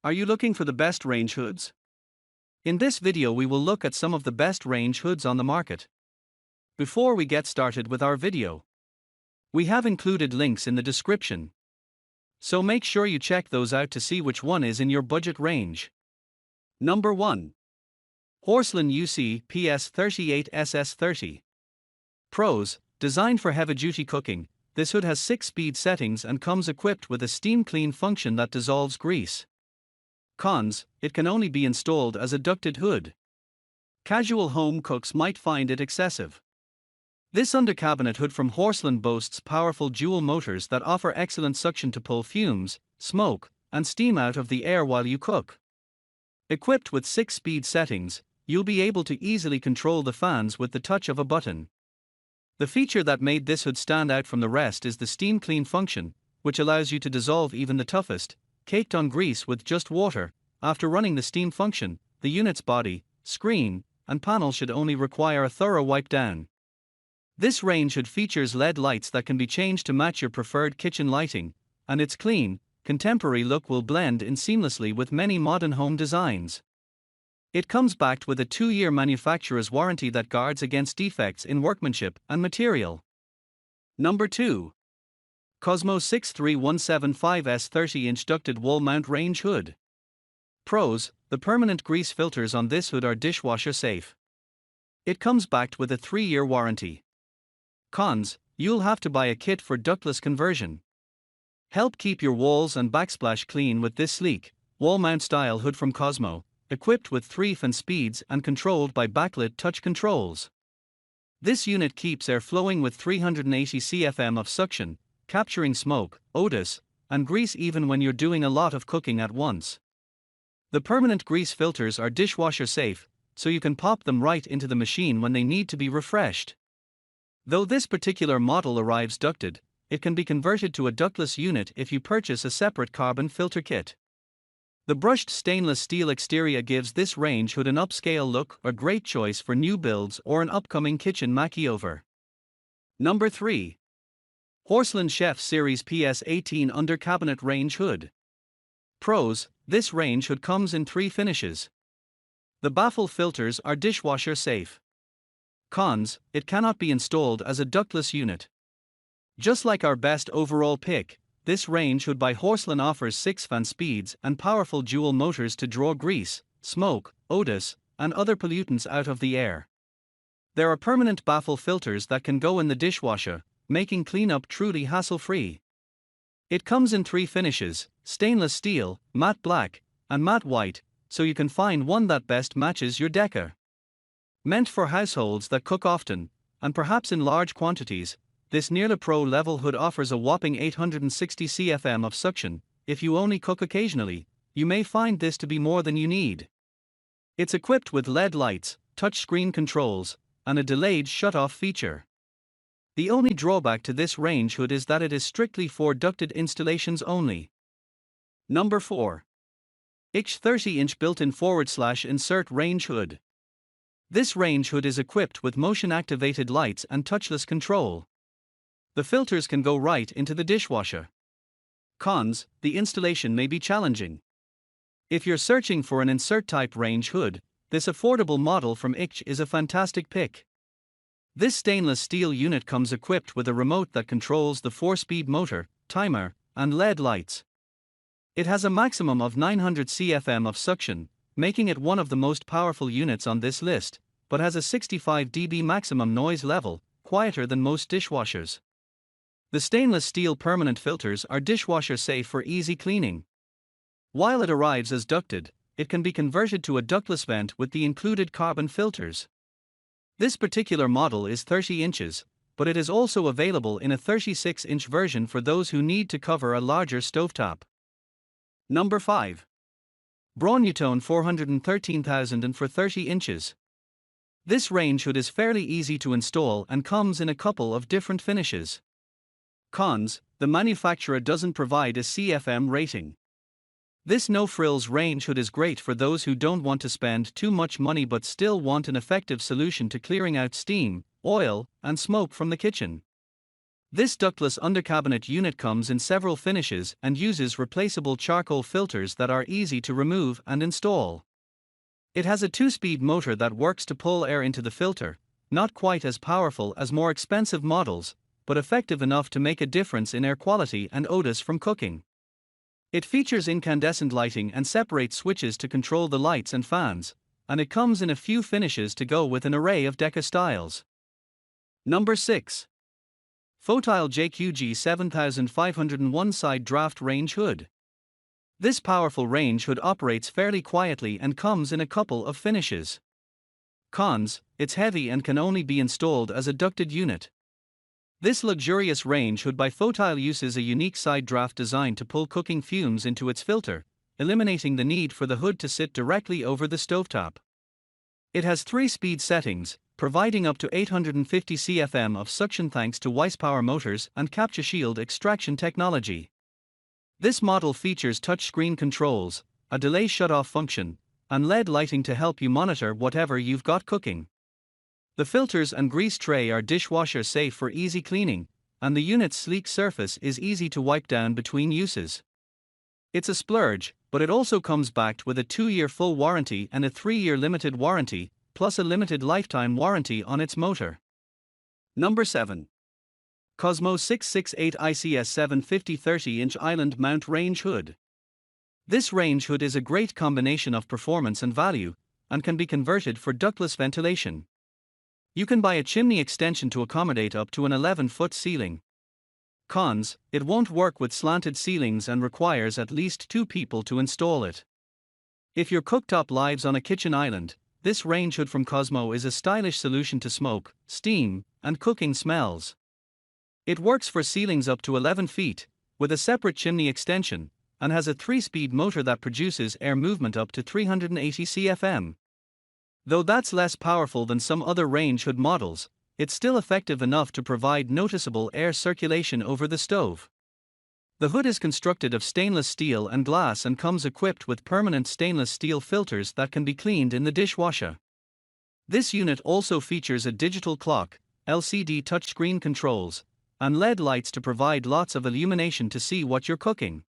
Are you looking for the best range hoods? In this video we will look at some of the best range hoods on the market. Before we get started with our video, we have included links in the description, so make sure you check those out to see which one is in your budget range. Number 1. Porcelain UC PS38 SS30. Pros: designed for heavy-duty cooking, this hood has 6 speed settings and comes equipped with a steam clean function that dissolves grease. Cons: it can only be installed as a ducted hood. Casual home cooks might find it excessive. This undercabinet hood from Porcelain boasts powerful dual motors that offer excellent suction to pull fumes, smoke, and steam out of the air while you cook. Equipped with 6 speed settings, you'll be able to easily control the fans with the touch of a button. The feature that made this hood stand out from the rest is the steam clean function, which allows you to dissolve even the toughest, caked on grease with just water. After running the steam function, the unit's body, screen, and panel should only require a thorough wipe down. This range hood features LED lights that can be changed to match your preferred kitchen lighting, and its clean, contemporary look will blend in seamlessly with many modern home designs. It comes backed with a 2-year manufacturer's warranty that guards against defects in workmanship and material. Number 2. Cosmo 63175S 30-inch ducted wall mount range hood. Pros: the permanent grease filters on this hood are dishwasher safe. It comes backed with a 3-year warranty. Cons: you'll have to buy a kit for ductless conversion. Help keep your walls and backsplash clean with this sleek, wall mount style hood from Cosmo, equipped with 3 fan speeds and controlled by backlit touch controls. This unit keeps air flowing with 380 cfm of suction, capturing smoke, odors, and grease even when you're doing a lot of cooking at once. The permanent grease filters are dishwasher safe, so you can pop them right into the machine when they need to be refreshed. Though this particular model arrives ducted, it can be converted to a ductless unit if you purchase a separate carbon filter kit. The brushed stainless steel exterior gives this range hood an upscale look, a great choice for new builds or an upcoming kitchen makeover. Number 3. Porcelain Chef Series PS18 Under Cabinet Range Hood. Pros: this range hood comes in 3 finishes. The baffle filters are dishwasher safe. Cons: it cannot be installed as a ductless unit. Just like our best overall pick, this range hood by Porcelain offers 6 fan speeds and powerful dual motors to draw grease, smoke, odors, and other pollutants out of the air. There are permanent baffle filters that can go in the dishwasher, making cleanup truly hassle-free. It comes in 3 finishes: stainless steel, matte black, and matte white, so you can find one that best matches your decor. Meant for households that cook often, and perhaps in large quantities, this nearly pro-level hood offers a whopping 860 cfm of suction. If you only cook occasionally, you may find this to be more than you need. It's equipped with LED lights, touchscreen controls, and a delayed shut-off feature. The only drawback to this range hood is that it is strictly for ducted installations only. Number 4. ICH 30-inch built-in /insert range hood. This range hood is equipped with motion-activated lights and touchless control. The filters can go right into the dishwasher. Cons: the installation may be challenging. If you're searching for an insert-type range hood, this affordable model from ICH is a fantastic pick. This stainless steel unit comes equipped with a remote that controls the 4-speed motor, timer, and LED lights. It has a maximum of 900 cfm of suction, making it one of the most powerful units on this list, but has a 65 dB maximum noise level, quieter than most dishwashers. The stainless steel permanent filters are dishwasher safe for easy cleaning. While it arrives as ducted, it can be converted to a ductless vent with the included carbon filters. This particular model is 30 inches, but it is also available in a 36-inch version for those who need to cover a larger stovetop. Number 5. Braunutone 413,000 and for 30 inches. This range hood is fairly easy to install and comes in a couple of different finishes. Cons: the manufacturer doesn't provide a CFM rating. This no-frills range hood is great for those who don't want to spend too much money but still want an effective solution to clearing out steam, oil, and smoke from the kitchen. This ductless undercabinet unit comes in several finishes and uses replaceable charcoal filters that are easy to remove and install. It has a 2-speed motor that works to pull air into the filter, not quite as powerful as more expensive models, but effective enough to make a difference in air quality and odors from cooking. It features incandescent lighting and separate switches to control the lights and fans, and it comes in a few finishes to go with an array of deco styles. Number 6. Fotile JQG 7501 Side Draft Range Hood. This powerful range hood operates fairly quietly and comes in a couple of finishes. Cons: it's heavy and can only be installed as a ducted unit. This luxurious range hood by Fotile uses a unique side draft design to pull cooking fumes into its filter, eliminating the need for the hood to sit directly over the stovetop. It has 3-speed settings, providing up to 850 cfm of suction thanks to Weisspower motors and Capture Shield extraction technology. This model features touchscreen controls, a delay shutoff function, and LED lighting to help you monitor whatever you've got cooking. The filters and grease tray are dishwasher safe for easy cleaning, and the unit's sleek surface is easy to wipe down between uses. It's a splurge, but it also comes backed with a 2-year full warranty and a 3-year limited warranty, plus a limited lifetime warranty on its motor. Number 7. Cosmo 668 ICS 750 30-inch Island Mount Range Hood. This range hood is a great combination of performance and value, and can be converted for ductless ventilation. You can buy a chimney extension to accommodate up to an 11-foot ceiling. Cons: it won't work with slanted ceilings and requires at least 2 people to install it. If your cooktop lies on a kitchen island, this range hood from Cosmo is a stylish solution to smoke, steam, and cooking smells. It works for ceilings up to 11 feet, with a separate chimney extension, and has a 3-speed motor that produces air movement up to 380 cfm. Though that's less powerful than some other range hood models, it's still effective enough to provide noticeable air circulation over the stove. The hood is constructed of stainless steel and glass and comes equipped with permanent stainless steel filters that can be cleaned in the dishwasher. This unit also features a digital clock, LCD touchscreen controls, and LED lights to provide lots of illumination to see what you're cooking.